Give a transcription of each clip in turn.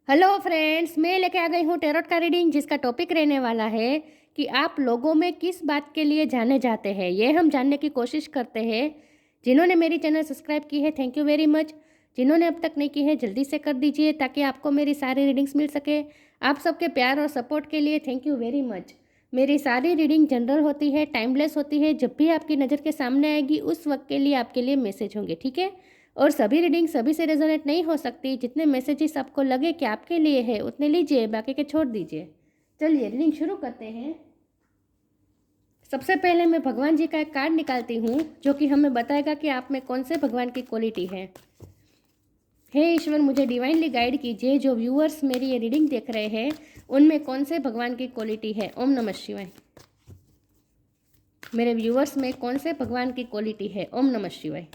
Hello friends, मैं लेके आ गई हूँ टैरोट का रीडिंग जिसका टॉपिक रहने वाला है कि आप लोगों में किस बात के लिए जाने जाते हैं। ये हम जानने की कोशिश करते हैं। जिन्होंने मेरी चैनल सब्सक्राइब की है, थैंक यू वेरी मच। जिन्होंने अब तक नहीं की है, जल्दी से कर दीजिए ताकि आपको मेरी सारी रीडिंग्स मिल सके। आप सबके प्यार और सपोर्ट के लिए थैंक यू वेरी मच। मेरी सारी रीडिंग जनरल होती है, टाइमलेस होती है। जब भी आपकी नज़र के सामने आएगी उस वक्त के लिए आपके लिए मैसेज होंगे, ठीक है। और सभी रीडिंग सभी से रेजोनेट नहीं हो सकती। जितने मैसेजेस आपको लगे कि आपके लिए है उतने लीजिए, बाकी के छोड़ दीजिए। चलिए रीडिंग शुरू करते हैं। सबसे पहले मैं भगवान जी का एक कार्ड निकालती हूँ जो कि हमें बताएगा कि आप में कौन से भगवान की क्वालिटी है। हे ईश्वर, मुझे डिवाइनली गाइड कीजिए। जो व्यूअर्स मेरी ये रीडिंग देख रहे हैं उनमें कौन से भगवान की क्वालिटी है। ओम नमः शिवाय। मेरे व्यूअर्स में कौन से भगवान की क्वालिटी है। ओम नमः शिवाय।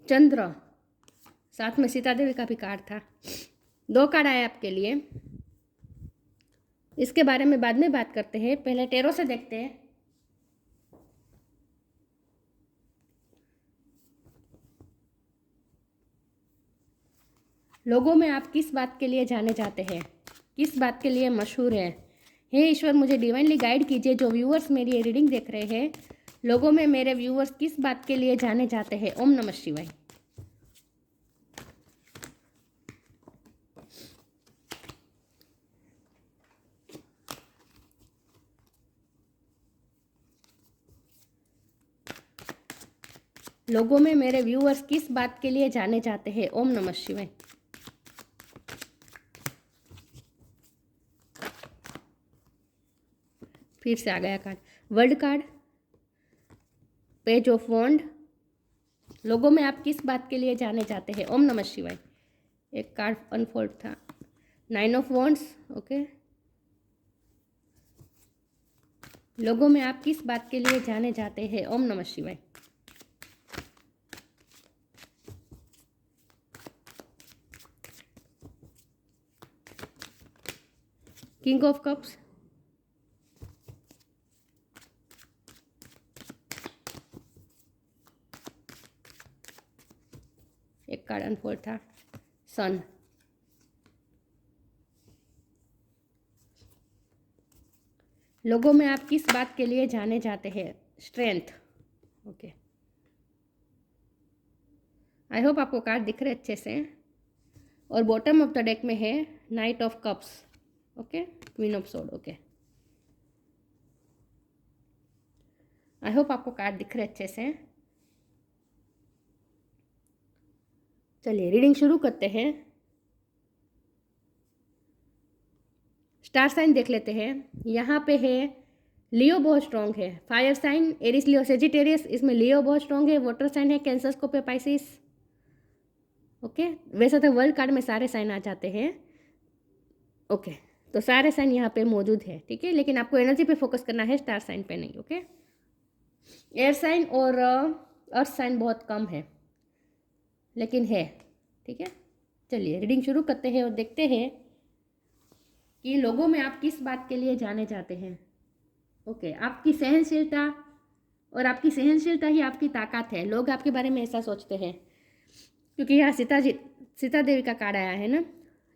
चंद्र, साथ में सीता देवी का भी कार्ड था। 2 कार्ड आए आपके लिए। इसके बारे में बाद में बात करते हैं, पहले टेरो से देखते हैं। लोगों में आप किस बात के लिए जाने जाते हैं, किस बात के लिए मशहूर है। हे ईश्वर, मुझे डिवाइनली गाइड कीजिए। जो व्यूअर्स मेरी ये रीडिंग देख रहे हैं, लोगों में मेरे व्यूअर्स किस बात के लिए जाने जाते हैं। ओम नमः शिवाय। लोगों में मेरे व्यूअर्स किस बात के लिए जाने जाते हैं। ओम नमः शिवाय। फिर से आ गया card, world card, page of wand. लोगों में आप किस बात के लिए जाने जाते हैं। ओम नमः शिवाय। एक कार्ड अनफोल्ड था, 9 ऑफ वॉन्ड्स। ओके, लोगों में आप किस बात के लिए जाने जाते हैं। ओम नमः शिवाय। किंग ऑफ कप्स, एक कार्ड अनफोल्ड था, सन। लोगों में आप किस बात के लिए जाने जाते हैं। स्ट्रेंथ। ओके, आई होप आपको कार्ड दिख रहे अच्छे से। और बॉटम ऑफ द डेक में है knight of cups. Okay, queen of sword. Okay, I hope आपको कार्ड दिख रहे अच्छे से। चलिए रीडिंग शुरू करते हैं। स्टार साइन देख लेते हैं। यहाँ पे है लियो, बहुत स्ट्रॉन्ग है। फायर साइन एरिस, लियो, सेजिटेरियस, इसमें लियो बहुत स्ट्रॉन्ग है। वाटर साइन है कैंसर, स्कॉर्पियो, पाइसिस। ओके, वैसे तो वर्ल्ड कार्ड में सारे साइन आ जाते हैं। ओके, तो सारे साइन यहाँ पे मौजूद है, ठीक है। लेकिन आपको एनर्जी पे फोकस करना है, स्टार साइन पे नहीं। ओके, एयर साइन और अर्थ साइन बहुत कम है लेकिन है, ठीक है। चलिए रीडिंग शुरू करते हैं और देखते हैं कि लोगों में आप किस बात के लिए जाने जाते हैं। ओके, आपकी सहनशीलता, और आपकी सहनशीलता ही आपकी ताकत है। लोग आपके बारे में ऐसा सोचते हैं क्योंकि यहाँ सीता देवी का कार्ड आया है ना,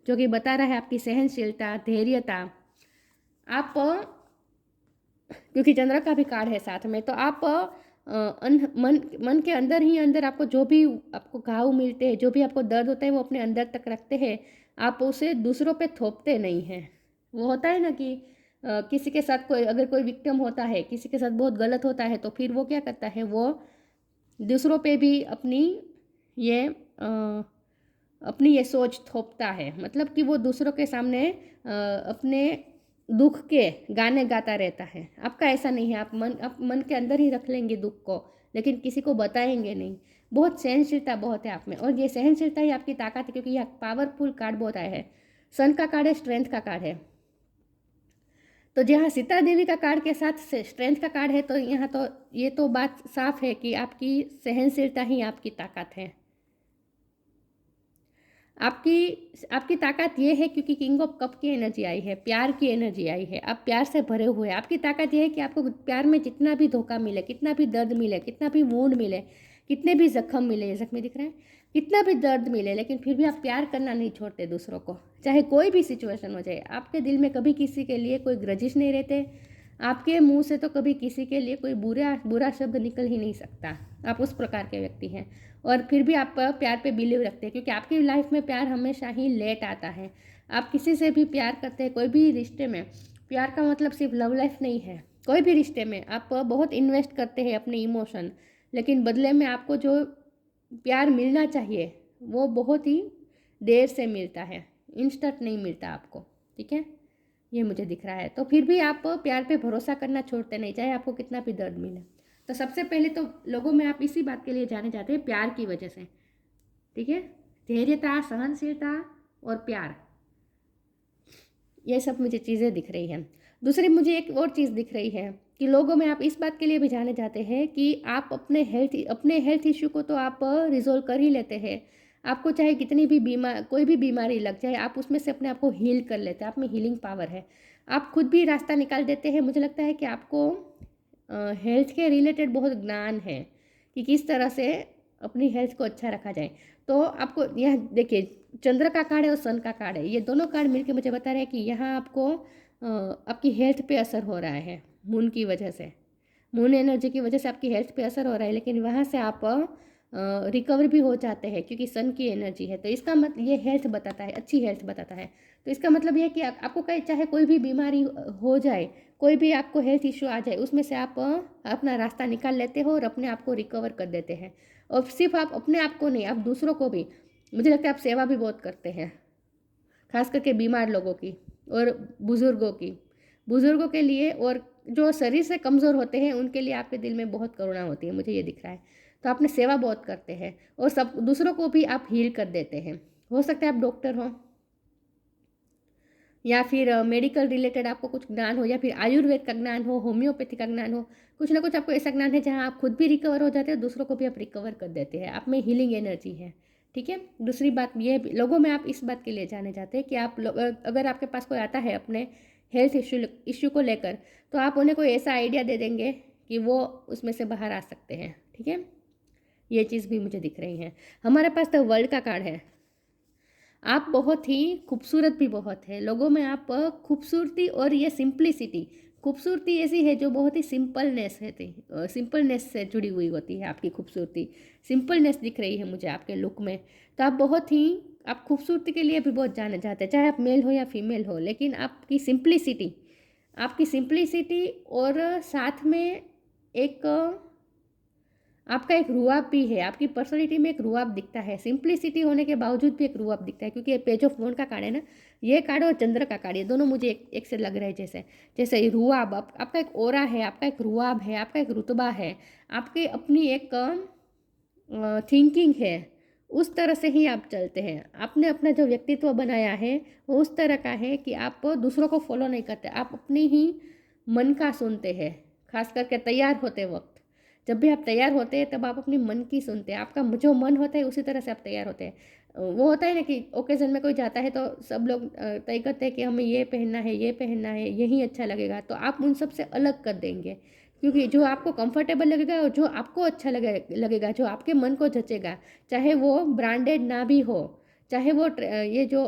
जो कि बता रहा है आपकी सहनशीलता, धैर्यता। आप क्योंकि चंद्र का भी कार्ड है साथ में, तो आप मन के अंदर ही अंदर आपको जो भी आपको घाव मिलते हैं, जो भी आपको दर्द होता है, वो अपने अंदर तक रखते हैं। आप उसे दूसरों पे थोपते नहीं हैं। वो होता है ना कि किसी के साथ कोई अगर कोई विक्टिम होता है, किसी के साथ बहुत गलत होता है, तो फिर वो क्या करता है, वो दूसरों पे भी ये अपनी ये सोच थोपता है। मतलब कि वो दूसरों के सामने अपने दुख के गाने गाता रहता है। आपका ऐसा नहीं है, आप मन के अंदर ही रख लेंगे दुख को, लेकिन किसी को बताएंगे नहीं। बहुत सहनशीलता बहुत है आप में, और ये सहनशीलता ही आपकी ताकत है। क्योंकि यह पावरफुल कार्ड बहुत आया है। सन का कार्ड है, स्ट्रेंथ का कार्ड है। तो जहाँ सीता देवी का कार्ड के साथ स्ट्रेंथ का कार्ड है, तो यहाँ तो ये तो बात साफ है कि आपकी सहनशीलता ही आपकी ताकत है। आपकी ताकत ये है क्योंकि किंग ऑफ कप की एनर्जी आई है, प्यार की एनर्जी आई है, आप प्यार से भरे हुए हैं। आपकी ताकत ये है कि आपको प्यार में जितना भी धोखा मिले, कितना भी दर्द मिले, कितना भी वूंड मिले, कितने भी जख्म मिले, ये जख्म दिख रहे हैं, कितना भी दर्द मिले, लेकिन फिर भी आप प्यार करना नहीं छोड़ते दूसरों को, चाहे कोई भी सिचुएशन हो जाए। आपके दिल में कभी किसी के लिए कोई ग्रजिश नहीं रहते, आपके मुंह से तो कभी किसी के लिए कोई बुरा शब्द निकल ही नहीं सकता। आप उस प्रकार के व्यक्ति हैं और फिर भी आप प्यार पे बिलीव रखते हैं, क्योंकि आपकी लाइफ में प्यार हमेशा ही लेट आता है। आप किसी से भी प्यार करते हैं, कोई भी रिश्ते में, प्यार का मतलब सिर्फ लव लाइफ नहीं है। कोई भी रिश्ते में आप बहुत इन्वेस्ट करते हैं अपने इमोशन, लेकिन बदले में आपको जो प्यार मिलना चाहिए वो बहुत ही देर से मिलता है, इंस्टेंट नहीं मिलता आपको। ठीक है, ये मुझे दिख रहा है। तो फिर भी आप प्यार पे भरोसा करना छोड़ते नहीं, चाहे आपको कितना भी दर्द मिले। तो सबसे पहले तो लोगों में आप इसी बात के लिए जाने जाते हैं, प्यार की वजह से। ठीक है, धैर्यता, सहनशीलता और प्यार, ये सब मुझे चीज़ें दिख रही हैं। दूसरी मुझे एक और चीज़ दिख रही है कि लोगों में आप इस बात के लिए भी जाने जाते हैं कि आप अपने हेल्थ इश्यू को तो आप रिजोल्व कर ही लेते हैं। आपको चाहे कितनी भी कोई भी बीमारी लग जाए, आप उसमें से अपने आप को हील कर लेते हैं। आप में हीलिंग पावर है, आप खुद भी रास्ता निकाल देते हैं। मुझे लगता है कि आपको हेल्थ के रिलेटेड बहुत ज्ञान है कि किस तरह से अपनी हेल्थ को अच्छा रखा जाए। तो आपको यह देखिए, चंद्र का कार्ड है और सन का कार्ड है, ये दोनों कार्ड मिलके मुझे बता रहे हैं कि यहाँ आपको आपकी हेल्थ पे असर हो रहा है मून की वजह से, मून एनर्जी की वजह से आपकी हेल्थ पे असर हो रहा है, लेकिन वहाँ से आप रिकवर भी हो जाते हैं क्योंकि सन की एनर्जी है। तो इसका मतलब ये हेल्थ बताता है, अच्छी हेल्थ बताता है। तो इसका मतलब ये है कि आपको कहीं चाहे कोई भी बीमारी हो जाए, कोई भी आपको हेल्थ इश्यू आ जाए, उसमें से आप अपना रास्ता निकाल लेते हो और अपने आप को रिकवर कर देते हैं। और सिर्फ आप अपने आप को नहीं, आप दूसरों को भी, मुझे लगता है आप सेवा भी बहुत करते हैं, खास करके बीमार लोगों की और बुज़ुर्गों के लिए, और जो शरीर से कमज़ोर होते हैं उनके लिए आपके दिल में बहुत करुणा होती है, मुझे ये दिख रहा है। तो आपने सेवा बहुत करते हैं और सब दूसरों को भी आप हील कर देते हैं। हो सकता है आप डॉक्टर हो या फिर मेडिकल रिलेटेड आपको कुछ ज्ञान हो, या फिर आयुर्वेद का ज्ञान हो, होम्योपैथी का ज्ञान हो, कुछ ना कुछ आपको ऐसा ज्ञान है जहाँ आप खुद भी रिकवर हो जाते हैं, दूसरों को भी आप रिकवर कर देते हैं। आप में हीलिंग एनर्जी है। ठीक है, दूसरी बात ये, लोगों में आप इस बात के लिए जाने जाते हैं कि आप अगर आपके पास कोई आता है अपने हेल्थ इश्यू को लेकर, तो आप उन्हें कोई ऐसा आइडिया दे देंगे कि वो उसमें से बाहर आ सकते हैं। ठीक है, ये चीज़ भी मुझे दिख रही है। हमारे पास तो वर्ल्ड का कार्ड है। आप बहुत ही खूबसूरत भी बहुत है, लोगों में आप खूबसूरती और ये सिंप्लिसिटी, खूबसूरती ऐसी है जो बहुत ही सिंपलनेस है, सिंपलनेस से जुड़ी हुई होती है। आपकी खूबसूरती, सिंपलनेस दिख रही है मुझे आपके लुक में। तो आप बहुत ही, आप खूबसूरती के लिए भी बहुत जाने जाते हैं, चाहे आप मेल हो या फीमेल हो, लेकिन आपकी सिंप्लिसिटी और साथ में एक आपका एक रुआब भी है, आपकी पर्सनैलिटी में एक रुआब दिखता है। सिंप्लिसिटी होने के बावजूद भी एक रुआब दिखता है, क्योंकि ये पेज ऑफ वॉन्ड का कार्ड है ना, ये कार्ड और चंद्र का कार्ड, ये दोनों मुझे एक से लग रहे हैं। जैसे ये रुआब, आपका एक ओरा है, आपका एक रुआब है, आपका एक रुतबा है, आपकी अपनी एक थिंकिंग है, उस तरह से ही आप चलते हैं। आपने अपना जो व्यक्तित्व बनाया है वो उस तरह का है कि आप दूसरों को फॉलो नहीं करते, आप अपनी ही मन का सुनते हैं। खास करके तैयार होते वक्त, जब भी आप तैयार होते हैं तब आप अपनी मन की सुनते हैं। आपका जो मन होता है उसी तरह से आप तैयार होते हैं। वो होता है ना कि ओकेज़न में कोई जाता है तो सब लोग तय करते हैं कि हमें ये पहनना है, ये पहनना है, यही अच्छा लगेगा, तो आप उन सब से अलग कर देंगे, क्योंकि जो आपको कंफर्टेबल लगेगा और जो आपको अच्छा लगेगा, जो आपके मन को जचेगा, चाहे वो ब्रांडेड ना भी हो, चाहे वो ये जो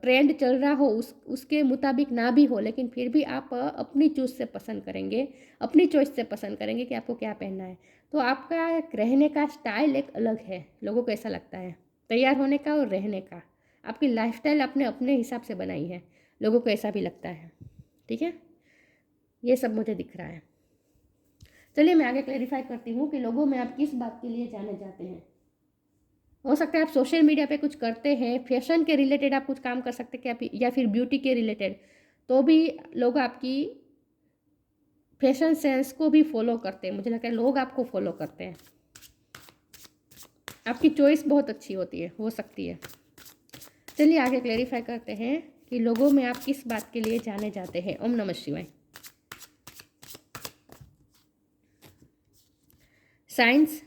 ट्रेंड चल रहा हो उसके मुताबिक ना भी हो, लेकिन फिर भी आप अपनी चॉइस से पसंद करेंगे, अपनी चॉइस से पसंद करेंगे कि आपको क्या पहनना है। तो आपका रहने का स्टाइल एक अलग है, लोगों को ऐसा लगता है, तैयार होने का और रहने का। आपकी लाइफस्टाइल आपने अपने हिसाब से बनाई है, लोगों को ऐसा भी लगता है। ठीक है, ये सब मुझे दिख रहा है। चलिए मैं आगे क्लैरिफाई करती हूँ कि लोगों में आप किस बात के लिए जाने जाते हैं। हो सकता है आप सोशल मीडिया पे कुछ करते हैं, फैशन के रिलेटेड आप कुछ काम कर सकते हैं, या फिर ब्यूटी के रिलेटेड, तो भी लोग आपकी फैशन सेंस को भी फॉलो करते हैं। मुझे लगता है लोग आपको फॉलो करते हैं, आपकी चॉइस बहुत अच्छी होती है, हो सकती है। चलिए आगे क्लैरिफाई करते हैं कि लोगों में आप किस बात के लिए जाने जाते हैं। ओम नमः शिवाय। साइंस,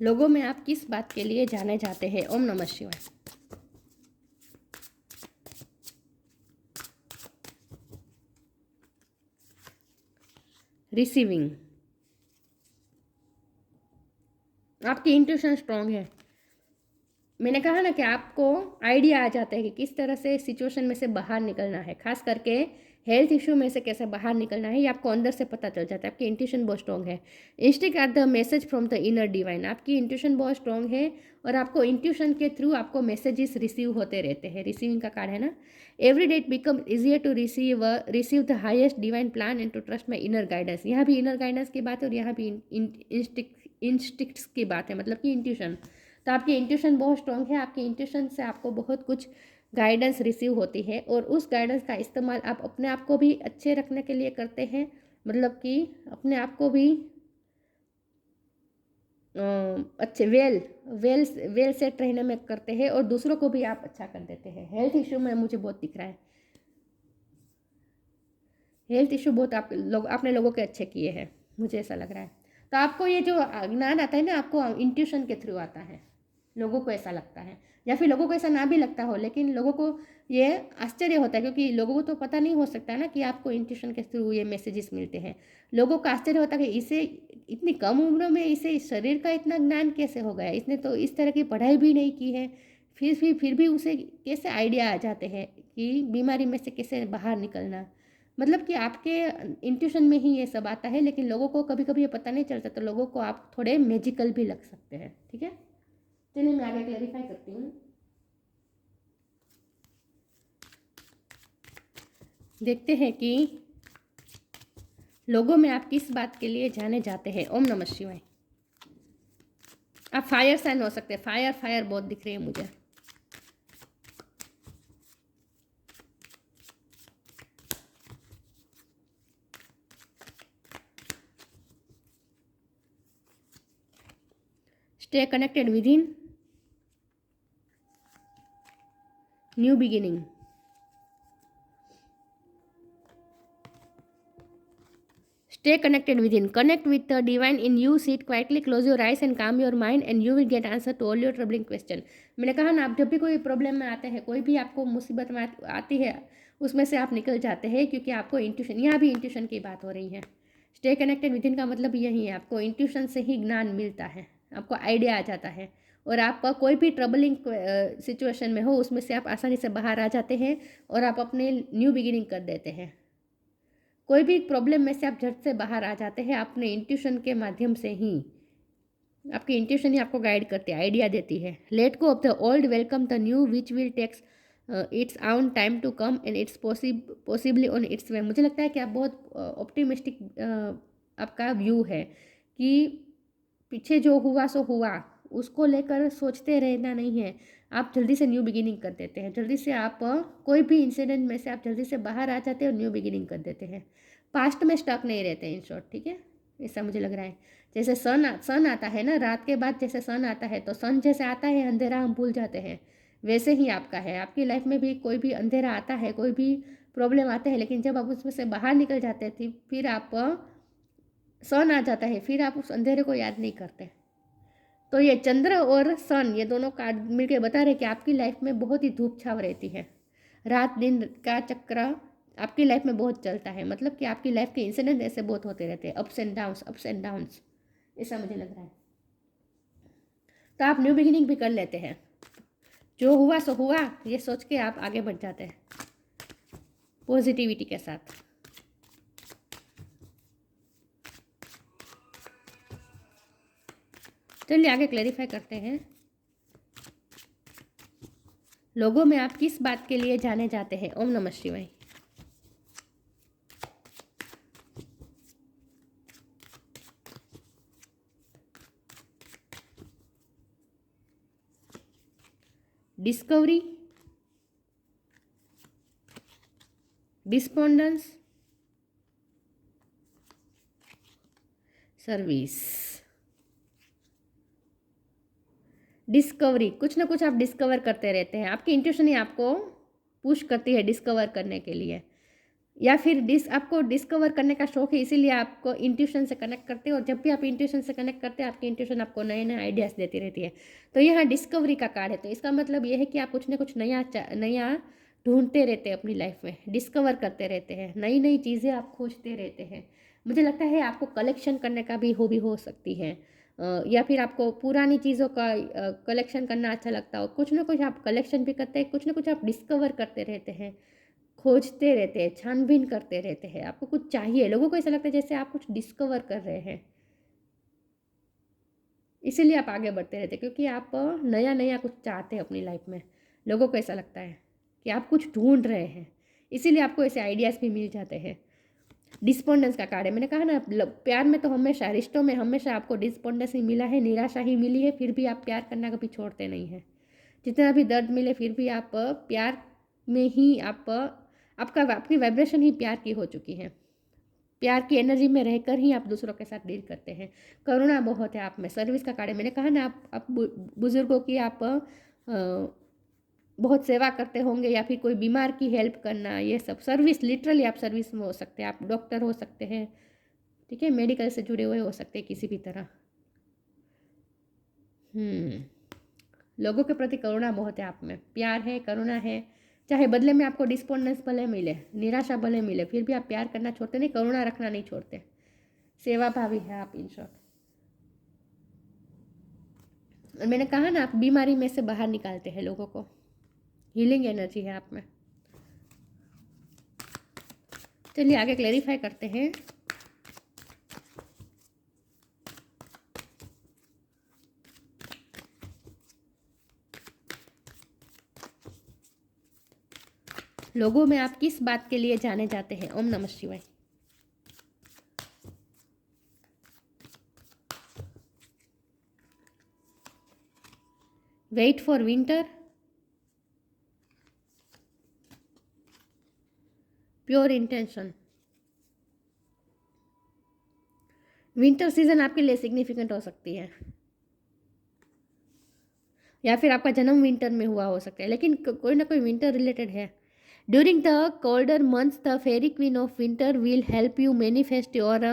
लोगों में आप किस बात के लिए जाने जाते हैं? ओम नमः शिवाय। रिसीविंग, आपकी इंट्यूशन स्ट्रांग है। मैंने कहा ना कि आपको आइडिया आ जाता है कि किस तरह से सिचुएशन में से बाहर निकलना है, खास करके हेल्थ इशू में से कैसे बाहर निकलना है, ये आपको अंदर से पता चल जाता है। आपकी इंट्यूशन बहुत स्ट्रॉन्ग है। Instinct are the message from the inner divine, आपकी इंट्यूशन बहुत स्ट्रॉन्ग है और आपको इंट्यूशन के थ्रू आपको मैसेजेस रिसीव होते रहते हैं। रिसीविंग का कार्ड है ना। Every day it become easier to receive the highest divine plan and to trust my inner guidance. यहाँ भी इनर गाइडेंस की बात है और यहाँ भी इंस्टिक्ट्स की बात है, मतलब कि इंट्यूशन। तो आपकी इंट्यूशन बहुत स्ट्रॉन्ग है। आपकी इंट्यूशन से आपको बहुत कुछ गाइडेंस रिसीव होती है और उस गाइडेंस का इस्तेमाल आप अपने आप को भी अच्छे रखने के लिए करते हैं, मतलब कि अपने आप को भी अच्छे वेल सेट रहने में करते हैं और दूसरों को भी आप अच्छा कर देते हैं। हेल्थ इशू में मुझे बहुत दिख रहा है, हेल्थ इशू बहुत आपने लोगों के अच्छे किए हैं, मुझे ऐसा लग रहा है। तो आपको ये जो ज्ञान आता है ना, आपको इंट्यूशन के थ्रू आता है, लोगों को ऐसा लगता है, या फिर लोगों को ऐसा ना भी लगता हो, लेकिन लोगों को ये आश्चर्य होता है क्योंकि लोगों को तो पता नहीं हो सकता ना कि आपको इंट्यूशन के थ्रू ये मैसेजेस मिलते हैं। लोगों को आश्चर्य होता है कि इसे इतनी कम उम्र में इसे शरीर का इतना ज्ञान कैसे हो गया, इसने तो इस तरह की पढ़ाई भी नहीं की है, फिर भी उसे कैसे आइडिया आ जाते हैं कि बीमारी में से कैसे बाहर निकलना। मतलब कि आपके इंट्यूशन में ही ये सब आता है, लेकिन लोगों को कभी कभी ये पता नहीं चलता, तो लोगों को आप थोड़े मैजिकल भी लग सकते हैं। ठीक है, चलिए मैं आगे क्लैरिफाई करती हूँ। देखते हैं कि लोगों में आप किस बात के लिए जाने जाते हैं। ओम नमः शिवाय। आप फायर साइन हो सकते हैं। फायर फायर बहुत दिख रही है मुझे। Stay connected with in, new beginning, stay connected within, connect with the divine in you, sit quietly, close your eyes and calm your mind and you will get answer to all your troubling question। मैंने कहा ना, आप जब भी कोई problem में आते हैं, कोई भी आपको मुसीबत में आती है, उसमें से आप निकल जाते हैं क्योंकि आपको इंट्यूशन, यहाँ भी इंट्यूशन की बात हो रही है। स्टे कनेक्टेड विद इन का मतलब यही है, आपको इंट्यूशन से ही ज्ञान मिलता है, आपको आइडिया आ जाता है और आपका कोई भी ट्रबलिंग सिचुएशन में हो उसमें से आप आसानी से बाहर आ जाते हैं और आप अपने न्यू बिगिनिंग कर देते हैं। कोई भी प्रॉब्लम में से आप झट से बाहर आ जाते हैं अपने इंट्यूशन के माध्यम से ही। आपकी इंट्यूशन ही आपको गाइड करती है, आइडिया देती है। Let go of the old, welcome the new which will takes its own time to come and it's possibly on its way. मुझे लगता है कि आप बहुत ऑप्टिमिस्टिक आपका व्यू है कि पीछे जो हुआ सो हुआ, उसको लेकर सोचते रहना नहीं है। आप जल्दी से न्यू बिगिनिंग कर देते हैं, जल्दी से आप कोई भी इंसिडेंट में से आप जल्दी से बाहर आ जाते हैं और न्यू बिगिनिंग कर देते हैं। पास्ट में स्टक नहीं रहते इन शॉर्ट। ठीक है, ऐसा मुझे लग रहा है। जैसे सन आता है ना, रात के बाद जैसे सन आता है, तो सन जैसे आता है अंधेरा हम भूल जाते हैं, वैसे ही आपका है। आपकी लाइफ में भी कोई भी अंधेरा आता है, कोई भी प्रॉब्लम आते हैं, लेकिन जब आप उसमें से बाहर निकल जाते थे फिर आप सन आ जाता है, फिर आप उस अंधेरे को याद नहीं करते। तो ये चंद्र और सन, ये दोनों कार्ड मिलकर बता रहे कि आपकी लाइफ में बहुत ही धूप छाव रहती है, रात दिन का चक्र आपकी लाइफ में बहुत चलता है। मतलब कि आपकी लाइफ के इंसिडेंट ऐसे बहुत होते रहते हैं, अप्स एंड डाउन्स, ऐसा मुझे लग रहा है। तो आप न्यू बिगिनिंग भी कर लेते हैं, जो हुआ सो हुआ ये सोच के आप आगे बढ़ जाते हैं पॉजिटिविटी के साथ। चलिए आगे क्लैरिफाई करते हैं। लोगों में आप किस बात के लिए जाने जाते हैं? ओम नमः शिवाय। Discovery, despondence, service. डिस्कवरी, कुछ ना कुछ आप डिस्कवर करते रहते हैं, आपकी इंट्यूशन ही आपको पुश करती है डिस्कवर करने के लिए, या फिर आपको डिस्कवर करने का शौक है इसीलिए आपको इंट्यूशन से कनेक्ट करते हो, और जब भी आप इंट्यूशन से कनेक्ट करते हैं आपकी इंट्यूशन आपको नए नए आइडियाज़ देती रहती है। तो यहाँ डिस्कवरी का कार्ड है, तो इसका मतलब ये है कि आप कुछ ना कुछ नया नया ढूंढते रहते हैं अपनी लाइफ में, डिस्कवर करते रहते हैं, नई नई चीज़ें आप खोजते रहते हैं। मुझे लगता है आपको कलेक्शन करने का भी हॉबी हो सकती है, या फिर आपको पुरानी चीज़ों का कलेक्शन करना अच्छा लगता हो, कुछ ना कुछ आप कलेक्शन भी करते हैं, कुछ ना कुछ आप डिस्कवर करते रहते हैं, खोजते रहते हैं, छानबीन करते रहते हैं, आपको कुछ चाहिए, लोगों को ऐसा लगता है जैसे आप कुछ डिस्कवर कर रहे हैं, इसीलिए आप आगे बढ़ते रहते हैं, क्योंकि आप नया नया कुछ चाहते हैं अपनी लाइफ में। लोगों को ऐसा लगता है कि आप कुछ ढूंढ रहे हैं, इसीलिए आपको ऐसे आइडियाज़ भी मिल जाते हैं। डिस्पोंडेंस का कार्ड है, मैंने कहा ना प्यार में तो हमेशा, रिश्तों में हमेशा आपको डिस्पोंडेंस ही मिला है, निराशा ही मिली है, फिर भी आप प्यार करना कभी छोड़ते नहीं हैं। जितना भी दर्द मिले फिर भी आप प्यार में ही आपकी वाइब्रेशन ही प्यार की हो चुकी है, प्यार की एनर्जी में रहकर ही आप दूसरों के साथ डील करते हैं। करुणा बहुत है आप में। सर्विस का कार्ड है, मैंने कहा ना आप बुजुर्गों की आप बहुत सेवा करते होंगे, या फिर कोई बीमार की हेल्प करना, ये सब सर्विस, लिटरली आप सर्विस में हो सकते हैं, आप डॉक्टर हो सकते हैं, ठीक है, मेडिकल से जुड़े हुए हो सकते हैं किसी भी तरह। लोगों के प्रति करुणा बहुत है आप में, प्यार है, करुणा है, चाहे बदले में आपको डिस्पोंडेंस भले मिले, निराशा भले मिले, फिर भी आप प्यार करना छोड़ते नहीं, करुणा रखना नहीं छोड़ते, सेवा भावी है आप इन शॉर्ट। और मैंने कहा ना आप बीमारी में से बाहर निकालते हैं लोगों को, हीलिंग एनर्जी है आप में। चलिए आगे क्लैरिफाई करते हैं। लोगों में आप किस बात के लिए जाने जाते हैं? ओम नमः शिवाय। Wait for winter, pure intention. Winter season आपके लिए सिग्निफिकेंट हो सकती है, या फिर आपका जन्म विंटर में हुआ हो सकता है, लेकिन कोई ना कोई विंटर रिलेटेड है। During the colder months the fairy queen of winter will help you manifest your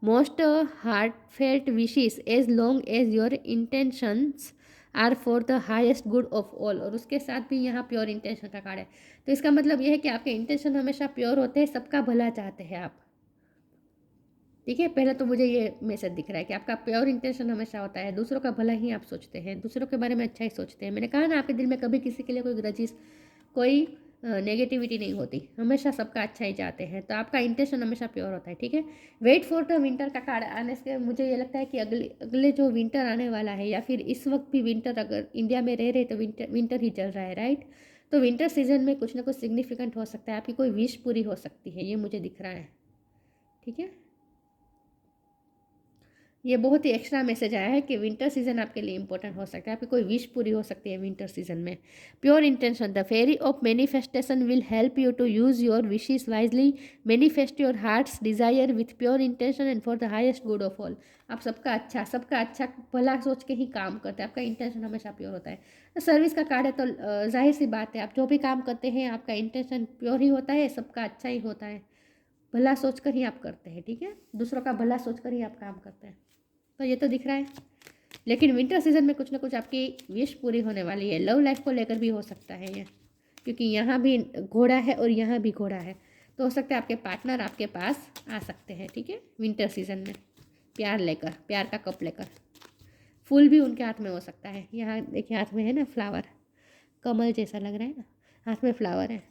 most heartfelt wishes as long as your intentions are for the highest good of all. और उसके साथ भी यहाँ pure intention का card है, तो इसका मतलब यह है कि आपके इंटेंशन हमेशा प्योर होते हैं, सबका भला चाहते हैं आप, ठीक है। पहले तो मुझे ये मैसेज दिख रहा है कि आपका प्योर इंटेंशन हमेशा होता है, दूसरों का भला ही आप सोचते हैं, दूसरों के बारे में अच्छा ही सोचते हैं। मैंने कहा ना आपके दिल में कभी किसी के लिए कोई ग्रजिस, कोई नेगेटिविटी नहीं होती, हमेशा सबका अच्छा ही चाहते हैं, तो आपका इंटेंशन हमेशा प्योर होता है, ठीक है। वेट फॉर द विंटर का कार्ड आने से मुझे ये लगता है कि अगले जो विंटर आने वाला है, या फिर इस वक्त भी विंटर, अगर इंडिया में रह रहे तो विंटर ही चल रहा है, राइट। तो विंटर सीजन में कुछ ना कुछ सिग्निफिकेंट हो सकता है, आपकी कोई विश पूरी हो सकती है, ये मुझे दिख रहा है, ठीक है। ये बहुत ही एक्स्ट्रा मैसेज आया है कि विंटर सीजन आपके लिए इंपॉर्टेंट हो सकता है, आपकी कोई विश पूरी हो सकती है विंटर सीजन में। Pure intention, the fairy of manifestation will help you to use your wishes wisely, manifest your heart's desire with pure intention and for the highest good of all. आप सबका अच्छा भला सोच के ही काम करते हैं, आपका इंटेंशन हमेशा प्योर होता है। तो सर्विस का कार्ड है, तो जाहिर सी बात है आप जो भी काम करते हैं आपका इंटेंशन प्योर ही होता है, सबका अच्छा ही होता है, भला सोचकर ही आप करते हैं, ठीक है, दूसरों का भला सोचकर ही आप काम करते हैं, तो ये तो दिख रहा है। लेकिन विंटर सीजन में कुछ ना कुछ आपकी विश पूरी होने वाली है, लव लाइफ को लेकर भी हो सकता है ये, क्योंकि यहाँ भी घोड़ा है और यहाँ भी घोड़ा है, तो हो सकता है आपके पार्टनर आपके पास आ सकते हैं, ठीक है, विंटर सीजन में प्यार लेकर, प्यार का कप लेकर। फूल भी उनके हाथ में हो सकता है, यहाँ देखिए हाथ में है ना फ्लावर, कमल जैसा लग रहा है ना, हाथ में फ्लावर है।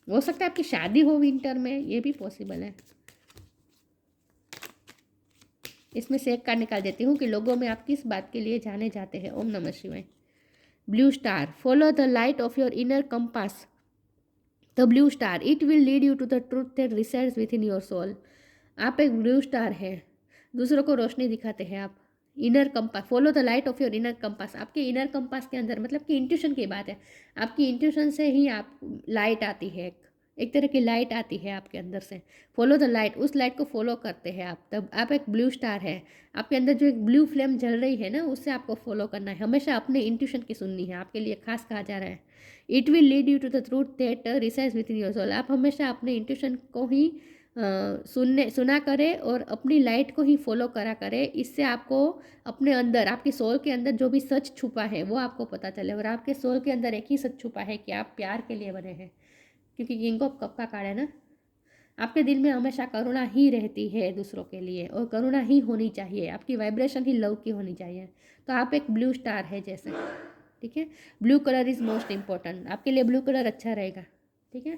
हो सकता है आपकी शादी हो विंटर में, ये भी पॉसिबल है। इसमें से एक कार्ड निकाल देती हूँ कि लोगों में आप किस बात के लिए जाने जाते हैं। ओम नमः शिवाय। Blue star, follow the light of your inner compass, the blue star, it will lead you to the truth that resides within your soul. आप एक ब्लू स्टार है, दूसरों को रोशनी दिखाते हैं आप। Inner compass, follow the light of your inner compass, आपके inner compass के अंदर, मतलब कि इंट्यूशन की बात है, आपकी इंट्यूशन से ही आप लाइट आती है, एक तरह की लाइट आती है आपके अंदर से, फॉलो द लाइट, उस लाइट को फॉलो करते हैं आप, तब आप एक ब्लू स्टार है। आपके अंदर जो एक ब्लू फ्लेम जल रही है ना, उससे आपको फॉलो करना है, हमेशा अपने इंट्यूशन की सुननी है, आपके लिए खास कहा जा रहा है। It will lead you to the truth that resides within your soul. आप हमेशा अपने इंट्यूशन को ही सुना करें और अपनी लाइट को ही फॉलो करा करें। इससे आपको अपने अंदर, आपकी सोल के अंदर जो भी सच छुपा है वो आपको पता चले। और आपके सोल के अंदर एक ही सच छुपा है कि आप प्यार के लिए बने हैं, क्योंकि किंग ऑफ कप का कार्ड है ना। आपके दिल में हमेशा करुणा ही रहती है दूसरों के लिए, और करुणा ही होनी चाहिए, आपकी वाइब्रेशन ही लव की होनी चाहिए। तो आप एक ब्लू स्टार है जैसे, ठीक है। Blue colour is most important, आपके लिए ब्लू कलर अच्छा रहेगा, ठीक है।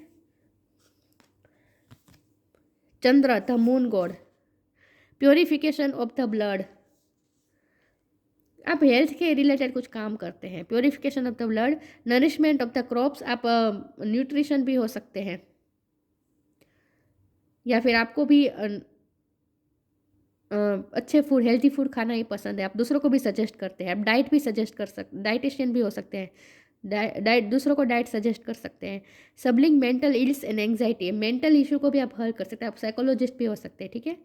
Chandra, the moon god, purification of the blood. आप हेल्थ के रिलेटेड कुछ काम करते हैं, purification of the blood, nourishment of the crops, आप न्यूट्रिशन भी हो सकते हैं, या फिर आपको भी अच्छे फूड, हेल्थी फूड खाना ही पसंद है, आप दूसरों को भी सजेस्ट करते हैं, आप डाइट भी सजेस्ट कर सकते, डाइटिशियन भी हो सकते हैं, डाइट दूसरों को डाइट सजेस्ट कर सकते हैं। सबलिंग mental ills and anxiety, mental issue को भी आप हल कर सकते हैं, आप साइकोलॉजिस्ट भी हो सकते हैं, ठीक है।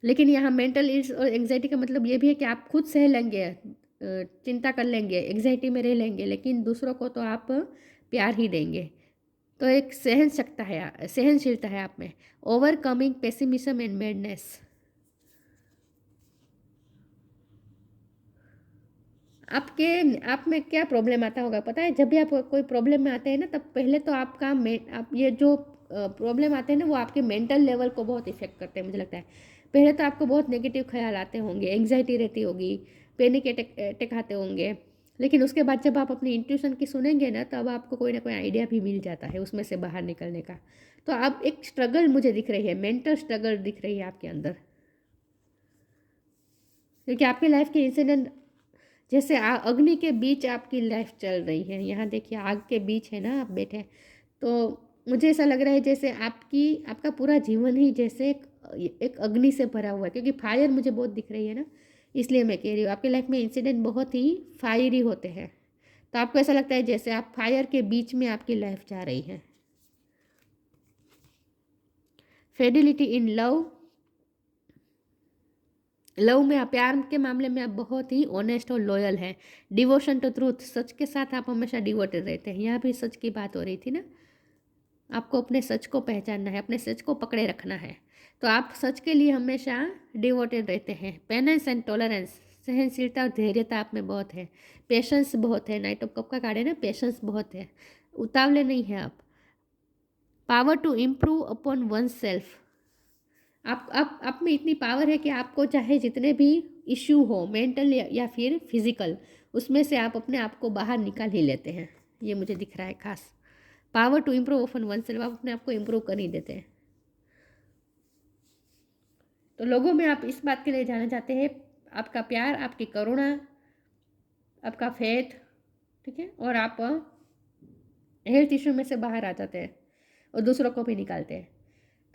लेकिन यहाँ मेंटल इल्स और एंग्जाइटी का मतलब ये भी है कि आप खुद सह लेंगे, चिंता कर लेंगे, एंग्जाइटी में रह लेंगे, लेकिन दूसरों को तो आप प्यार ही देंगे। तो एक सहनशीलता है आप में। ओवरकमिंग पेसिमिज्म एंड मैडनेस, आप में क्या प्रॉब्लम आता होगा पता है, जब भी आप कोई प्रॉब्लम में आते हैं ना, तब पहले तो आपका आप ये जो प्रॉब्लम आते हैं ना, वो आपके मेंटल लेवल को बहुत इफेक्ट करते हैं मुझे लगता है। पहले तो आपको बहुत नेगेटिव ख्याल आते होंगे, एंग्जाइटी रहती होगी, पैनिक अटैक आते होंगे, लेकिन उसके बाद जब आप अपनी इंट्यूशन की सुनेंगे ना, तब आपको कोई ना कोई आइडिया भी मिल जाता है उसमें से बाहर निकलने का। तो आप एक स्ट्रगल मुझे दिख रही है, मेंटल स्ट्रगल दिख रही है आपके अंदर, क्योंकि आपकी लाइफ के इंसिडेंट जैसे अग्नि के बीच आपकी लाइफ चल रही है। यहाँ देखिए आग के बीच है ना आप बैठे, तो मुझे ऐसा लग रहा है जैसे आपका पूरा जीवन ही जैसे एक अग्नि से भरा हुआ है, क्योंकि फायर मुझे बहुत दिख रही है ना, इसलिए मैं कह रही हूँ आपकी लाइफ में इंसिडेंट बहुत ही फायरी होते हैं। तो आपको ऐसा लगता है जैसे आप फायर के बीच में आपकी लाइफ जा रही है। फिडेलिटी इन लव में, आप प्यार के मामले में आप बहुत ही ऑनेस्ट और लॉयल हैं। डिवोशन टू ट्रूथ, सच के साथ आप हमेशा डिवोटेड रहते हैं। यहाँ भी सच की बात हो रही थी ना, आपको अपने सच को पहचानना है, अपने सच को पकड़े रखना है, तो आप सच के लिए हमेशा डिवोटेड रहते हैं। पेनेंस एंड टॉलरेंस, सहनशीलता और धैर्यता आप में बहुत है। पेशेंस बहुत है, नाइट ऑफ कप का कार्ड है ना, पेशेंस बहुत है, उतावले नहीं हैं आप। Power to improve upon oneself, आप में इतनी पावर है कि आपको चाहे जितने भी इश्यू हो, मेंटल या फिर फिजिकल, उसमें से आप अपने आप को बाहर निकाल ही लेते हैं, ये मुझे दिख रहा है खास। Power to improve upon oneself, आप अपने आप को इम्प्रूव कर ही देते हैं। तो लोगों में आप इस बात के लिए जाना चाहते हैं, आपका प्यार, आपकी करुणा, आपका फेथ, ठीक है, और आप हेल्थ इशू में से बाहर आ जाते हैं और दूसरों को भी निकालते हैं।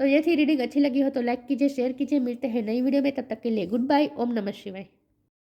तो ये थी रीडिंग, अच्छी लगी हो तो लाइक कीजिए, शेयर कीजिए, मिलते हैं नई वीडियो में, तब तक के लिए गुड बाय, ओम नमः शिवाय।